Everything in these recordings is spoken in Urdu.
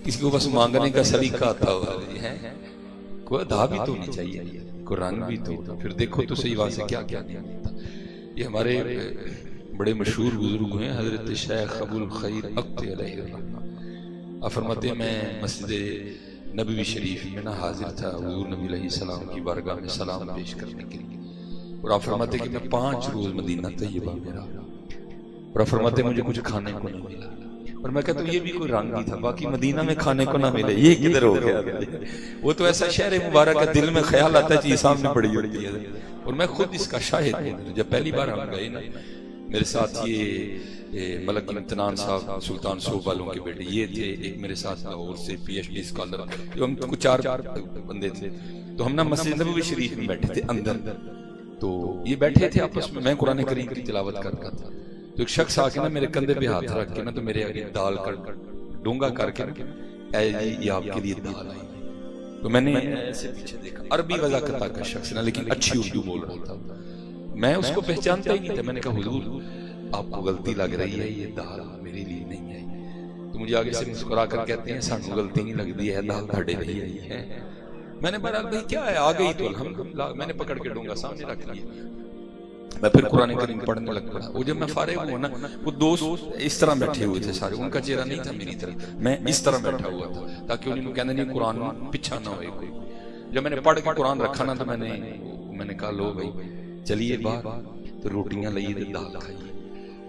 کسی کو بس مانگنے کا سلیقہ آتا ہوا ہے، کوئی ادا بھی تو نہیں چاہیے، کوئی رنگ بھی تو، پھر دیکھو تو صحیح وہاں سے کیا کیا نہیں ملتا۔ یہ ہمارے بڑے مشہور بزرگ ہیں حضرت شیخ ابو الخیر اقت علیہ الرحمہ، آپ فرماتے ہیں میں مسجد نبوی شریف میں نہ حاضر تھا حضور نبی علیہ السلام کی بارگاہ میں سلام پیش کرنے کے لیے، اور آپ فرماتے ہیں کہ میں 5 روز مدینہ طیبہ میں رہا، اور آپ فرماتے ہیں مجھے کچھ کھانے کو نہیں ملا، اور میں کہتا ہوں یہ بھی کوئی رنگ ہی تھا، باقی مدینہ میں کھانے کو نہ ملے یہ کدھر ہو گیا؟ وہ تو ایسا شہر مبارک ہے، دل میں خیال آتا ہے چیز سامنے پڑی ہوتی ہے، اور میں خود اس کا شاہد ہوں۔ جب پہلی بار ہم گئے نا، میرے ساتھ یہ ملک امتنان صاحب سلطان صوب والوں کے بیٹے یہ تھے، ایک میرے ساتھ لاہور سے پی ایچ ڈی اسکالر، جو ہم کچھ 4 بندے تھے، تو ہم نا مسجد نبوی شریف میں بیٹھے تھے اندر، تو یہ بیٹھے تھے آپس میں قرآن کریم کی تلاوت کرتا تھا، تو ایک شخص آ کے نا میرے کندھے پہ ہاتھ رکھ کے نا تو میرے آگے دال کر ڈونگا کر کے اے جی یہ آپ کے لیے دال آئی، تو میں نے ایسے پیچھے دیکھا، عربی وضاقت کا شخص نا لیکن اچھی اردو بول رہا تھا، میں اس کو پہچانتا ہی نہیں تھا، میں نے کہا حضور آپ کو غلطی لگ رہی ہے، یہ دال میرے لیے نہیں ہے، تو مجھے آگے سے مسکرا کر کہتے ہیں سانو غلطی نہیں لگ دی ہے، دال تھاڑے رہی ہے۔ میں نے بہرحال بھائی کیا ہے، آ گئی تو الحمدللہ، میں نے پکڑ کے ڈونگا سامنے رکھ لیا، میں پھر قرآن کریم پڑھنے لگ پڑا۔ وہ جب میں فارغ ہوا نا، وہ دوست اس طرح بیٹھے ہوئے تھے سارے، ان کا چہرہ نہیں تھا میری طرف، میں اس طرح بیٹھا ہوا تھا تاکہ انہیں کہنے نہیں قرآن پیچھا نہ ہوئے کوئی۔ جب میں نے پڑھ کے قرآن رکھا نا تو میں نے کہا لو بھائی چلیے باہر، تو روٹیاں لئیے تو دال کھائیے۔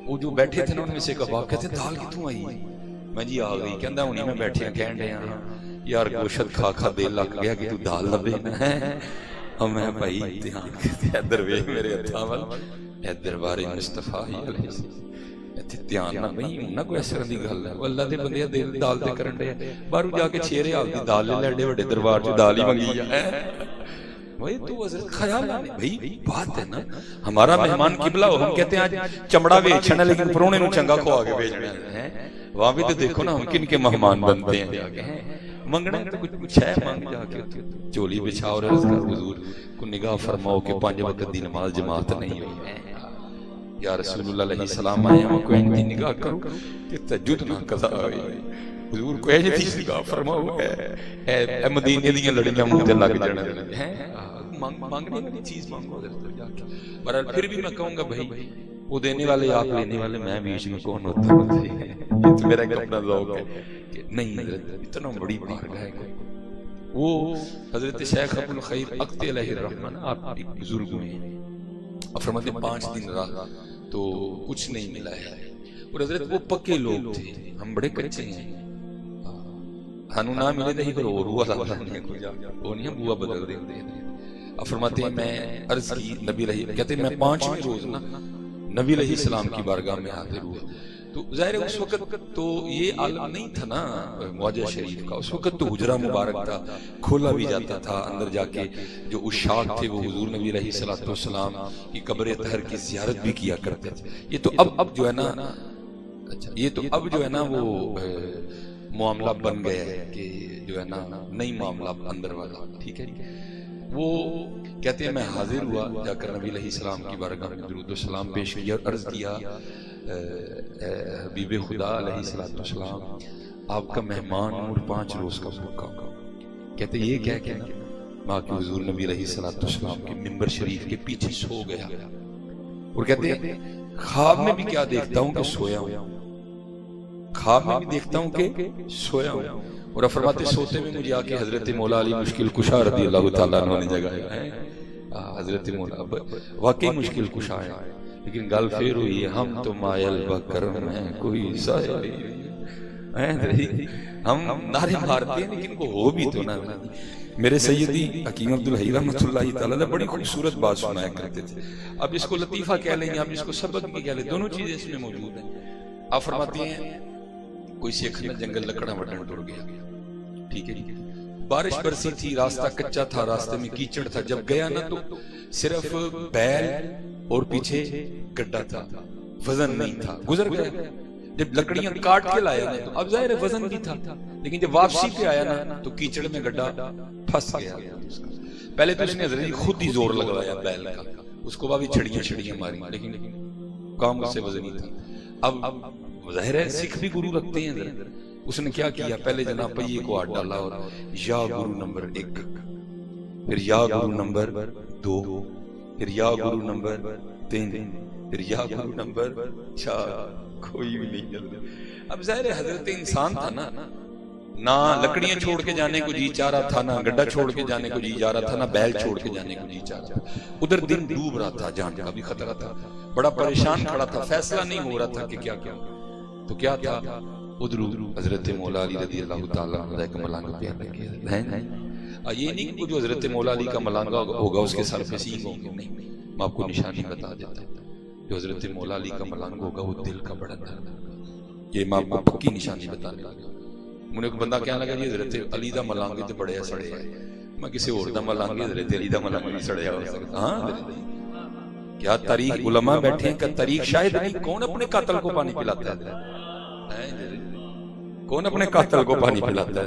وہ جو بیٹھے تھے نا ان میں سے ایک باپ کہتے ہیں دال کتوں آئی ہے؟ میں جی آ گئی، کہندہ انہیں میں بیٹھے ہیں کہن رہے ہیں یار گوشت کھا کھا دل لگ گیا کہ تو دال لبے نا ہے، ہم میں بھائی امتحان کرتے ہیں ادھر وے میرے اتھاول اے دربار مصطفیٰ علیہ السلام ایتھے دھیان نہ بھئی نہ کوئی ایسا دی گل ہے، وہ اللہ دے بندے دل دال تے کرن دے باہروں جا کے چھیرے حال دی دال لے لے وڈے دربار چ دال ہی منگی ہے۔ بھئی تو حضرت خیال نہ بھئی بات ہے نا، ہمارا مہمان قبلہ ہو، ہم کہتے ہیں آج چمڑا بیچنا لیکن پرونے نو چنگا کھوا کے بھیجنا ہے، وہاں بھی تو دیکھو نا ہم کن کے مہمان بنتے ہیں، منگنا تو کچھ ہے مانگ جا کے چولی بچھا اور عرض کر حضور کو نگاہ فرماؤ کہ 5 وقت دی نماز جماعت نہیں ہوئی ہے، یا رسول اللہ علیہ السلام آئے ہم کو ان کی نگاہ کرو کہ تہجد نہ قضا ہوئی، حضور کو ایجے تھی نگاہ فرماؤ اے مدینے دیاں لڑیاں منہ تے لگ جانا ہیں، مانگنے والی چیز مانگو حضرت جا کے۔ برحال پھر بھی میں کہوں گا بھائی وہ دینے والے آپ لینے والے میں بیچ میں کون ہوتا ہے، یہ تو میرا ایک اپنا ذوق ہے کہ نہیں حضرت اتنا بڑی بارگاہ ہے۔ وہ حضرت شیخ ابو الخیر اقت علیہ الرحمہ آپ ایک بزرگ ہوئے ہیں، اور فرماتے 5 دن رہا تو کچھ نہیں ملا ہے، اور حضرت وہ پکے لوگ تھے، ہم بڑے کچے ہیں، ہنو نہ ملے دہی پر اور ہوا اللہ نے کو جا وہ نہیں ہم ہوا بدل دے دے۔ اب فرماتے ہیں میں عرض کی نبی علیہ، کہتے ہیں میں 5ویں روز نا نبی علیہ السلام کی بارگاہ میں حاضر ہوا، تو ظاہر ہے اس وقت تو یہ عالم نہیں تھا نا معجزہ شریف کا، اس وقت تو حجرہ مبارک تھا، کھولا بھی جاتا تھا، اندر جا کے جو عشاق تھے وہ حضور نبی علیہ السلام کی قبر طاہر کی زیارت بھی کیا کرتے تھے۔ یہ تو اب جو ہے نا، اچھا یہ تو اب جو ہے نا وہ معاملہ بن گیا ہے کہ جو ہے نا نئی معاملہ اندر والا، ٹھیک ہے۔ وہ کہتے ہیں میں حاضر ہوا، جا کر نبی علیہ السلام کی بارگاہ میں درود و سلام پیش کیا، عرض کیا حبیب خدا علیہ السلام آپ کا مہمان اور 5 روز کا بھوکا، کہتے یہ کہہ کے نا ماں کے حضور نبی علیہ السلام کے منبر شریف کے پیچھے سو گیا، اور کہتے ہیں خواب میں بھی کیا دیکھتا ہوں کہ سویا ہوں، خواب میں بھی دیکھتا ہوں کہ سویا ہوں، اور فرماتے سوتے میں مجھے آکے حضرت مولا علی مشکل کشا رضی اللہ تعالیٰ عنہ نے جگایا ہے، حضرت مولا واقعی مشکل کشا ہے، لیکن گل پھر ہوئی ہے ہم تو مائل بکرم ہیں کوئی سایہ ہم نعرے مارتے ہیں لیکن وہ ہو بھی تو نہ۔ میرے سیدی حکیم عبدالحی رحمۃ اللہ تعالیٰ بڑی خوبصورت بات سنایا کرتے تھے، اب اس کو لطیفہ کہہ لیں گے، اب اس کو سبق بھی کہہ لیں، دونوں چیزیں اس میں موجود ہیں۔ آپ فرماتی ہیں کوئی سکھ نہ جنگل لکڑا وٹن ٹر گیا، ٹھیک ہے، بارش برسی تھی، راستہ کچا تھا، راستے میں کیچڑ تھا، جب گیا نا تو صرف بیل اور پیچھے گڈھا تھا، وزن نہیں تھا، گزر گیا۔ جب لکڑیاں کاٹ کے لایا نا تو اب ظاہر وزن بھی تھا، لیکن جب واپسی پہ آیا نا تو کیچڑ میں گڈھا پھنس گیا۔ پہلے تو اس نے حضرت خود ہی زور لگوایا بیل کا، اس کو بھی چھڑیاں ماری، لیکن کام اس سے وزن ہی تھا۔ اب ظاہر ہے سکھ بھی گرو رکھتے ہیں حضرت، اس نے کیا کیا؟ پہلے جناب پہیے کو ہاتھ ڈالا اور یا گرو نمبر 1، پھر یا گرو نمبر 2، پھر یا گرو نمبر 3، پھر یا گرو نمبر 4، کوئی بھی نہیں چل رہا۔ اب ظاہر حضرت انسان تھا نا، نہ لکڑیاں چھوڑ کے جانے کو جی چاہ رہا تھا، نہ گڈھا چھوڑ کے جانے کو جی چاہ رہا تھا، نہ بیل چھوڑ کے جانے کو جی چاہ رہا تھا۔ ادھر دن ڈوب رہا تھا، جان کا بھی خطرہ تھا، بڑا پریشان کھڑا تھا، فیصلہ نہیں ہو رہا تھا کہ کیا کیا۔ تو کیا تھا؟ ادھر حضرت مولا علی رضی اللہ تعالیٰ عنہ کا ملانگا پیار لگے ہیں۔ یہ نہیں کہ جو حضرت مولا علی کا ملانگا ہوگا اس کے سر پہ سینگ ہوں گے، نہیں، میں آپ کو نشانی بتا دیتا ہوں۔ جو حضرت مولا علی کا ملانگا ہوگا وہ دل کا بڑا درد ہوگا، یہ میں آپ کو پکی نشانی بتانے لگا۔ مجھے ایک بندہ کہنے لگا جی حضرت علی دا ملانگے تو بڑے سڑے ہے، میں کسی اور دا ملانگے حضرت علی دا ملانگے نہیں سڑیا ہو سکتا۔ ہاں کیا تاریخ علماء بیٹھے ہیں کہ تاریخ شاہد نہیں، کون اپنے قاتل کو پانی پلاتا ہے؟ کون اپنے قاتل کو پانی پلاتا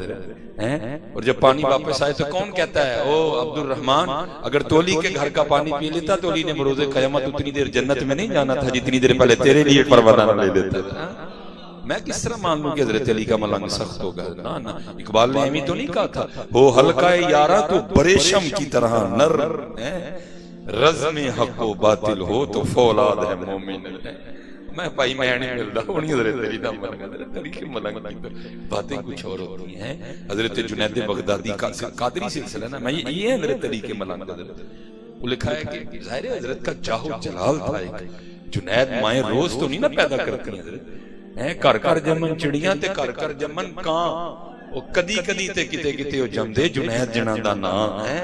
ہے؟ اور جب پانی واپس آئے تو کون کہتا ہے او عبد الرحمن اگر تو علی کے گھر کا پانی پی لیتا تو علی نے بروز قیامت اتنی دیر جنت میں نہیں جانا تھا جتنی دیر پہلے تیرے لیے پروانہ لے لیتا تھا۔ میں کس طرح مان لوں کہ حضرت علی کا ملنگ سخت ہوگا؟ نا نا، اقبال نے ایمی تو نہیں کہا تھا ہو حلقہ یارہ تو بریشم کی طرح نر، رزم حق و باطل ہو تو فولاد ہے مومن۔ میں بھائی میں نہیں مل رہا ہوں، حضرت علی کا ملنگ، حضرت علی کے ملنگ کی باتیں کچھ اور ہوتی ہیں۔ حضرت جنید بغدادی کا قادری سلسلہ نا، میں یہ ہے حضرت علی کے ملنگ۔ حضرت وہ لکھا ہے کہ ظاہر حضرت کا جاہ و جلال تھا، ایک جنید مائیں روز تو نہیں نا پیدا کرتی ہیں حضرت، کر کر جمن چڑیاں تے کر کر جمن کان، او کدی کدی تے کتے کتے او جم دے جنید جناں دا نام ہے۔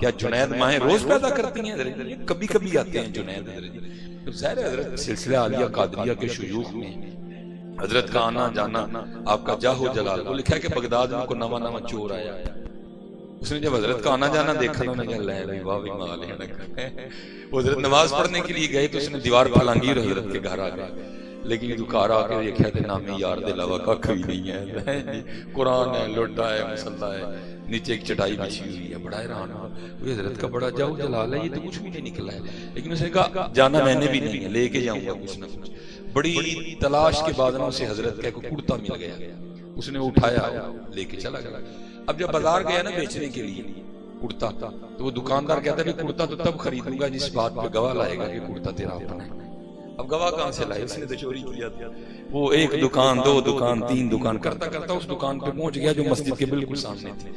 کیا جنید مائیں روز پیدا کرتی ہیں حضرت؟ کبھی کبھی آتے ہیں جنید حضرت۔ تو ظاہر حضرت سلسلہ عالیہ قادریہ کے شیوخ میں حضرت کا آنا جانا، آپ کا جاہ و جلال۔ وہ لکھا ہے کہ بغداد میں کو نواں نواں چور آیا، اس نے جب حضرت کا آنا جانا دیکھا تو انہوں نے کہا لے واہ بھی مال ہے۔ وہ حضرت نماز پڑھنے کے لیے گئے تو اس نے دیوار پھلانگی اور حضرت کے گھر آ گئے، لیکن دکار آ کے دیکھا تھے نامی یار دے علاوہ کا کبھی نہیں ہے، قرآن ہے، لوٹا ہے، مصلی ہے، نیچے ایک چٹائی بچھی ہوئی ہے۔ بڑا حیران ہوا، وہ حضرت کا بڑا جاؤ جلال ہے، یہ تو کچھ بھی نہیں نکلا ہے۔ لیکن اس نے کہا جانا میں نے بھی نہیں ہے، لے کے جاؤں گا کچھ نہ کچھ۔ بڑی تلاش کے بعد اسے حضرت کا کوئی کرتا مل گیا، اس نے اٹھایا لے کے چلا گیا۔ اب جب بازار گیا نا بیچنے کے لیے کرتا، تو وہ دکاندار کہتا ہے کہ کرتا تو تب خریدوں گا جس بات پہ گواہ لائے گا کہ کرتا تیرا اپنا ہے۔ اب گواہ کہاں سے لائے؟ اس نے تو چوری کیا تھا۔ وہ ایک دکان، دو دکان، تین دکان کرتا کرتا اس دکان پہ پہنچ گیا جو مسجد کے بالکل سامنے تھی۔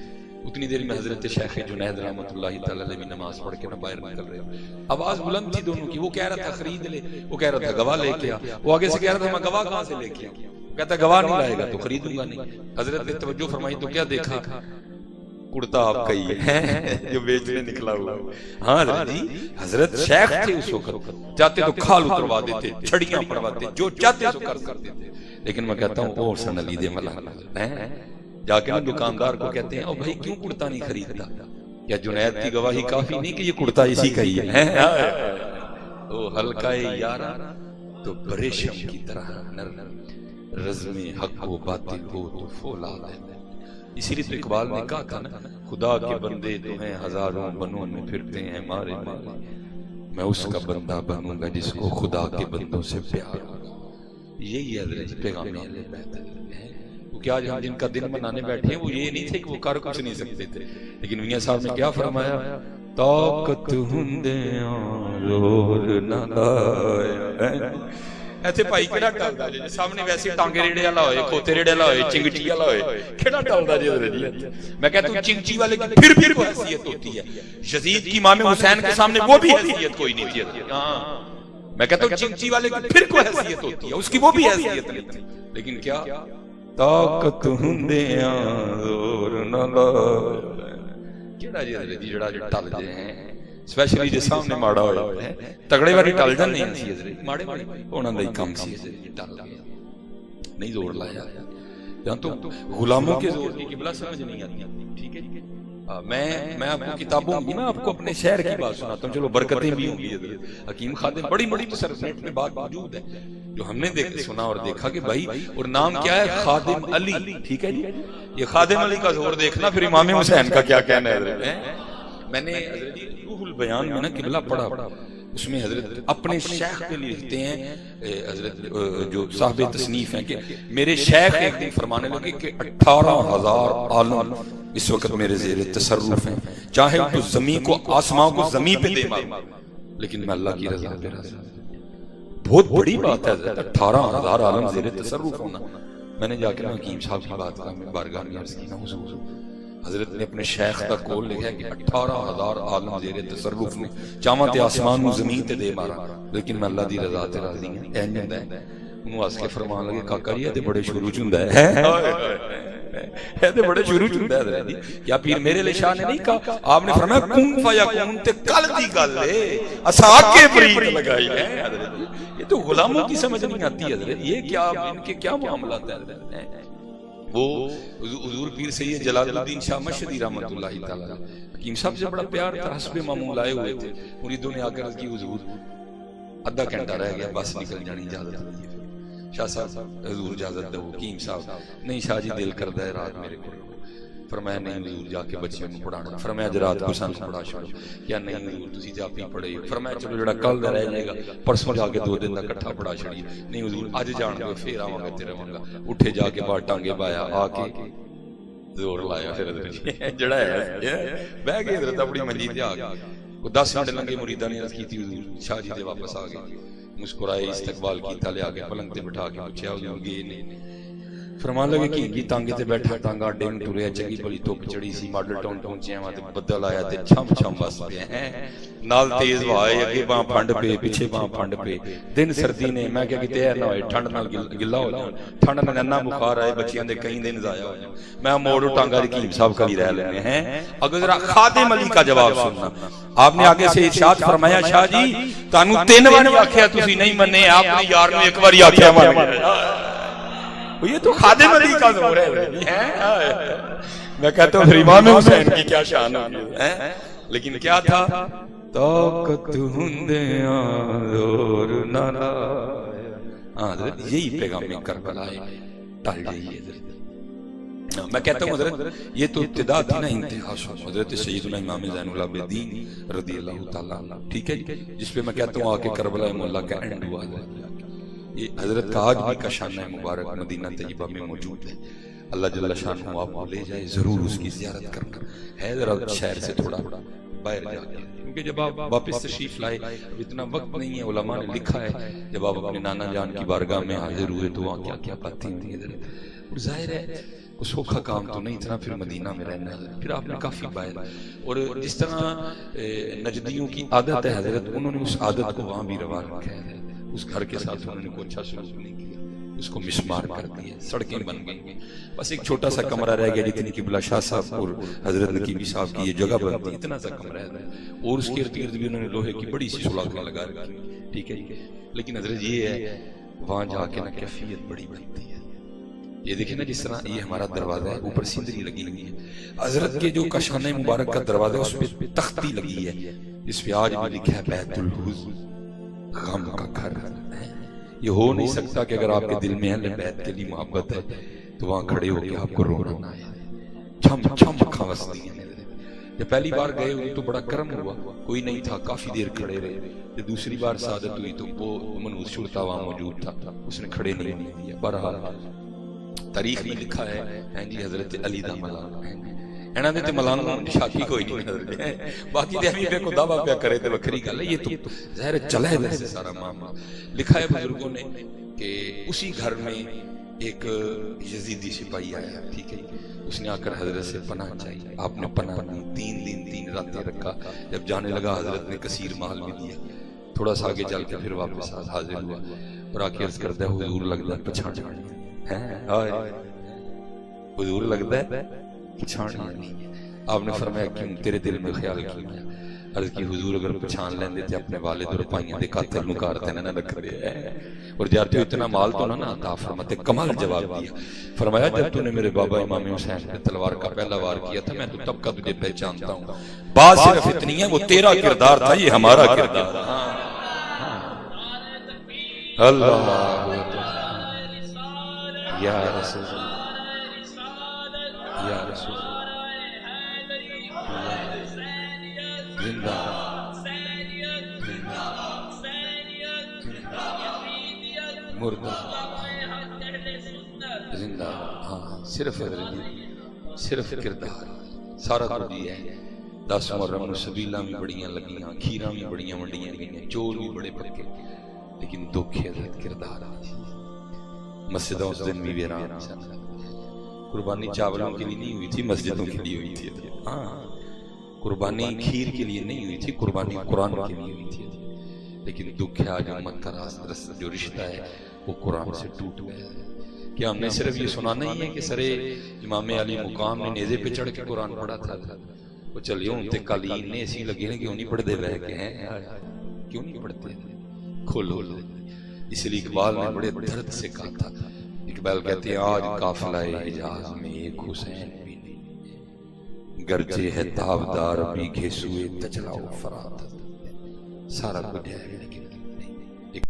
اتنی دیر میں حضرت شیخ جنید رحمۃ اللہ تعالی علیہ نماز پڑھ کے باہر نکل رہے، آواز بلند تھی دونوں کی۔ وہ کہہ رہا تھا خرید لے، وہ کہہ رہا تھا گواہ لے کے آ۔ وہ آگے سے کہہ رہا تھا میں گواہ کہاں سے لے کے آؤں؟ کہتا گواہ نہیں لائے گا تو خریدوں گا نہیں۔ حضرت نے توجہ فرمائی تو کیا دیکھا؟ کرتا آپ کا ہی ہے جو بیچنے نکلا ہوا۔ ہاں حضرت جی، حضرت شیخ تھے اس وقت، چاہتے تو کھال اتروا دیتے، چھڑیاں پڑواتے، جو چاہتے سو کر دیتے۔ لیکن میں کہتا ہوں اور سن علی دے ملنگ جا کے دکاندار کو کہتے ہیں او بھائی کیوں کرتا نہیں خریدتا؟ کیا جنید کی گواہی کافی نہیں کہ یہ کرتا اسی کا ہی ہے؟ او حلقہ یارہ تو بریشم کی طرح نر، رزم حق و باطل ہو تو فولاد ہے۔ اسی لیے تو اقبال نے کہا تھا نا خدا کے بندے تو ہیں ہزاروں بنوں میں پھرتے ہیں مارے مارے، میں اس کا بندہ بنوں گا جس کو خدا کے بندوں سے پیار ہوگا۔ یہی حضرت پیغام اہل بیت ہے۔ کیونکہ آج ہم جن کا دن منانے بیٹھے ہیں وہ یہ نہیں تھے کہ وہ کر کچھ نہیں سکتے تھے، لیکن میاں صاحب نے کیا فرمایا؟ طاقت ہندیاں زور نہ لایا۔ ایتھے بھائی کیڑا ٹلدا جی سامنے ویسے ٹانگے ریڑے والا ہوئے، کھوتے ریڑے والا ہوئے، چنگٹی والا ہوئے، کیڑا ٹلدا جی حضرت جی؟ میں کہتا ہوں چنگٹی والے کی پھر کو حیثیت ہوتی ہے، یزید کی امام حسین کے سامنے وہ بھی حیثیت کوئی نہیں تھی۔ ہاں میں کہتا ہوں چنگٹی والے کی پھر کو حیثیت ہوتی ہے، اس کی وہ بھی حیثیت نہیں تھی، لیکن کیا طاقت ہندیاں زور نہ لایا۔ کیڑا جی حضرت جی جڑا ٹل جے ہیں اسپیشلی جے سامنے ماڑا ہویا ہے، تگڑے والی ٹل جان نہیں سی حضرت، ماڑے ماڑے انہاں دا ہی کام سی حضرت، ٹل گیا نہیں زور لایا۔ جہاں تو غلاموں کے زور کی قبلہ سمجھ نہیں آتی، ٹھیک ہے جی؟ میں آپ کو کتابوں کی میں آپ کو اپنے شہر کی بات سناتا ہوں، چلو برکتیں بھی ہوں گی حضرت۔ حکیم خادم بڑی بڑی تصرفات میں بات موجود ہے جو ہم نے سنا اور دیکھا کہ بھائی، اور نام کیا ہے؟ خادم علی، ٹھیک ہے جی؟ یہ خادم علی کا زور دیکھنا، پھر امام حسین کا کیا کہنا ہے حضرت؟ میں نے حضرت روح البیان میں نا قبلہ پڑھا، اس میں حضرت اپنے شیخ کے لیے لکھتے ہیں، حضرت جو صاحب تصنیف ہیں، کہ میرے شیخ ایک دن فرمانے لگے کہ 18,000 عالم اس وقت میرے زیر تصرف ہیں، چاہے تو زمین کو آسمان کو زمین پہ دے مارو لیکن میں اللہ کی رضا پہ راضی ہوں۔ بہت بڑی بات ہے حضرت 18,000 عالم زیر تصرف ہونا۔ میں نے جا کے حکیم صاحب کی بات کا بارگاہ میں عرض کی نا حضور، حضرت نے اپنے شیخ کا قول لکھا ہے کہ 18,000 عالم زیر تصرف نے، چاہاں تے آسمان نو زمین تے دے مارا لیکن میں اللہ دی رضا تے راضی ہوں۔ اینج ہوندا ہے، انہوں ہس کے فرمان لگے کاکا جی یہ تے بڑے شروع چ ہوندا ہے، یہ تے بڑے شروع چ ہوندا ہے حضرت جی۔ کیا پیر میرے علیہ شاہ نے نہیں کہا، آپ نے فرمایا کن فیکون تے کل دی گل ہے، اسا کے برید لگائی ہے حضرت جی۔ یہ تو غلاموں کی سمجھ نہیں آتی حضرت، یہ کیا ان کے کیا معاملات ہیں حضرت۔ وہ حضور پیر سید جلال الدین شاہ مشہدی رحمۃ اللہ تعالی حکیم صاحب سے بڑا پیار تھا، حسب معمول آئے ہوئے تھے، مریدوں نے آ کر کی حضور آدھا گھنٹہ رہ گیا بس نکل جانی اجازت ہوئی ہے۔ شاہ صاحب حضور اجازت دو، حکیم صاحب نہیں شاہ جی دل کردا ہے رات میرے کو۔ فرمایا نہیں حضور جا کے بچیوں کو پڑھانا۔ فرمایا اج رات کو سانوں پڑھا چھوڑو۔ کیا نہیں حضور تسی جا پی پڑھے۔ فرمایا چلو جڑا کل دا رہ جائے گا پرسوں جا کے 2 دن دا اکٹھا پڑھا چھڑیے۔ نہیں حضور اج جان دو پھر آواں گا تے رہواں گا۔ اٹھے جا کے بار ٹانگے بایا آ کے زور لایا پھر حضرت جڑا ہے بیٹھ گئے حضرت اپنی منجی تے آ گئے۔ وہ 10 منٹ لنگے مریداں نے عرض کی حضور شاہ جی تے واپس آ گئے، مسکرائے استقبال کیتا، لے آ کے پلنگ تے بٹھا کے پوچھا حضور گئے نہیں؟ فرمان لگے کہ کی تانگے تے بیٹھا تانگا اڈے نوں ٹریا، چنگی بھلی دھوپ چڑھی سی، ماڈل ٹاؤن پہنچے ہاں تے بدل آیا تے چھم چھم بس پیا ہیں، نال تیز ہوا ہے، اگے باں پھنڈ پے پیچھے باں پھنڈ پے، دن سردی نے میں کہ کتے نہ ہوئے ٹھنڈ نال گلا ہو جاؤ، ٹھنڈ نال ننا بخار آئے بچیاں دے کئی دن ضائع ہو جاؤ، میں موڑ ٹانگا حکیم صاحب کلی رہ لینے ہیں۔ اگر ذرا خادم علی کا جواب سننا، آپ نے آگے سے ارشاد فرمایا شاہ جی تانوں 3 واری آکھیا تسی نہیں مننے، آپ نے یار نوں 1 واری آکھیا مان گئے۔ یہ تو خادم علی کا زور ہے۔ میں کہتا ہوں امام حسین کی کیا شان ہے، لیکن کیا تھا طاقت ہندیاں زور نہ لایا۔ ہاں حضرت یہی پیغام کربلا ہے، ٹل جائیے حضرت۔ میں کہتا ہوں حضرت یہ تو ابتدا تھی نا، انتہا حضرت سیدنا امام زین العابدین رضی اللہ تعالیٰ عنہ، ٹھیک ہے جس پہ میں کہتا ہوں آ کے کربلا مولا کا اینڈ ہوا ہے۔ یہ حضرت کا آج بھی کا شانہ مبارک مدینہ طیبہ میں موجود ہے۔ اللہ جل شانہ آپ کو لے جائے، ضرور اس کی زیارت کرنا ہے، ذرا شہر سے تھوڑا باہر جا کے، کیونکہ جب آپ واپس تشریف لائے اتنا وقت نہیں ہے، علماء نے لکھا ہے جب آپ اپنے نانا جان کی بارگاہ میں حاضر ہوئے تو وہاں کیا کیا باتیں ہوئی ادھر، اور ظاہر ہے وہ سوکھا کام تو نہیں تھا پھر مدینہ میں رہنا ہے، پھر آپ نے کافی باہر، اور جس طرح نجدیوں کی عادت ہے حضرت، انہوں نے اس عادت کو وہاں بھی روا رکھا ہے، اس گھر کے ساتھ انہوں نے کوئی اچھا سلوک نہیں کیا، اس کو مسمار کر دیا، سڑکیں بن گئی، بس ایک چھوٹا سا کمرہ رہ گیا جتنی قبلہ شاہ صاحب اور حضرت نقیبی صاحب کی یہ جگہ بنتی، اتنا سا کمرہ ہے، اور اس کے ارد گرد بھی انہوں نے لوہے کی بڑی سی سلاخیں لگا رکھی، ٹھیک ہے۔ لیکن حضرت یہ ہے وہاں جا کے نا کیفیت بڑی بنتی ہے۔ یہ دیکھیں نا جس طرح یہ ہمارا دروازہ ہے، اوپر سندری لگی ہوئی ہے، حضرت کے جو کاشانہ مبارک کا دروازہ ہے اس پہ تختی لگی ہے، اس پہ آج بھی لکھا ہے بیت الحزن، غم کا گھر ہے۔ یہ ہو نہیں سکتا کہ اگر آپ کے دل میں اہل بیت کے لیے محبت ہے تو وہاں کھڑے ہو کے آپ کو رونا نہ آئے۔ چھم چھم اکھاں وسدیاں نے۔ جب پہلی بار گئے ہوئے تو بڑا کرم ہوا، کوئی نہیں تھا، کافی دیر کھڑے رہے۔ جب دوسری بار سعادت ہوئی تو وہ منوس شرطا وہاں موجود تھا، اس نے کھڑے نہیں دیا۔ بہرحال تاریخ میں لکھا ہے جی حضرت علی دا ملانگ ہے، انہاں دے تے ملانگ شادی کوئی نہیں حضرت، باقی دے ہمیں کو دعویٰ پیا کرے تے وکری گل ہے، یہ تو ظاہر چلا ہے ویسے سارا معاملہ۔ لکھا ہے بزرگوں نے کہ اسی گھر میں ایک یزیدی سپاہی آیا، ٹھیک ہے، اس نے آ کر حضرت سے پناہ چاہیے، آپ نے پناہ دی، 3 دن 3 راتیں رکھا، جب جانے لگا حضرت نے کثیر مال بھی دیا، تھوڑا سا آگے چل کے پھر واپس حاضر ہوا اور آ کے عرض کرتا ہے حضور لگتا ہے پچھاڑ جانے حضور لگتا ہے پچھاڑ نہیں۔ آپ نے فرمایا کیوں تیرے دل میں خیال کیوں ہے؟ عرض کی حضور اگر پچھان لیندے تھے اپنے والد اور پائیاں دے قاتل مکارتے نہ رکھ دے، اور جاتے ہو اتنا مال تو نہ عطا فرماتے، کمال جواب دیا۔ فرمایا جب تو نے میرے بابا امام حسین پہ تلوار کا پہلا وار کیا تھا میں تو تب کا تجھے پہچانتا ہوں، بات صرف اتنی ہے وہ تیرا کردار تھا، یہ ہمارا کردار تھا۔ اللہ یا رسول یا رسول زندہ مردہ زندہ، ہاں صرف حضرت جی صرف کردار سارا کچھ ہی ہے۔ 10 محرم نوں سبیلاں بھی بڑیاں لگیاں، کھیراں بھی بڑیاں ونڈیاں گئیاں، چور بھی بڑے پکے، لیکن دکھ حضرت کردار آئی۔ مسجدوں اس دن بھی ویران سن، قربانی چاولوں کے لیے نہیں ہوئی تھی، مسجدوں کے لیے ہوئی تھی۔ ہاں قربانی کھیر کے لیے نہیں ہوئی تھی، قربانی قرآن کے لیے ہوئی تھی، لیکن دکھ ہے آج امت کا جو رشتہ ہے وہ قرآن سے ٹوٹ گیا ہے۔ کیا ہم نے صرف یہ سنا نہیں ہے کہ سرے امام علی مقام نے نیزے پہ چڑھ کے قرآن پڑھا تھا؟ وہ چلیے ان تے قالین نے ایسی لگی نا، کیوں نہیں پڑھتے بہ کے ہیں، کیوں نہیں پڑھتے؟ کھولو۔ اس لیے اقبال نے بڑے درد سے کہا تھا، اقبال کہتے ہیں آج قافلہ حجاز میں ایک حسین بھی نہیں، گرچہ ہے تابدار بھی گھسوئے تجلا و فرات، سارا کچھ ہے لیکن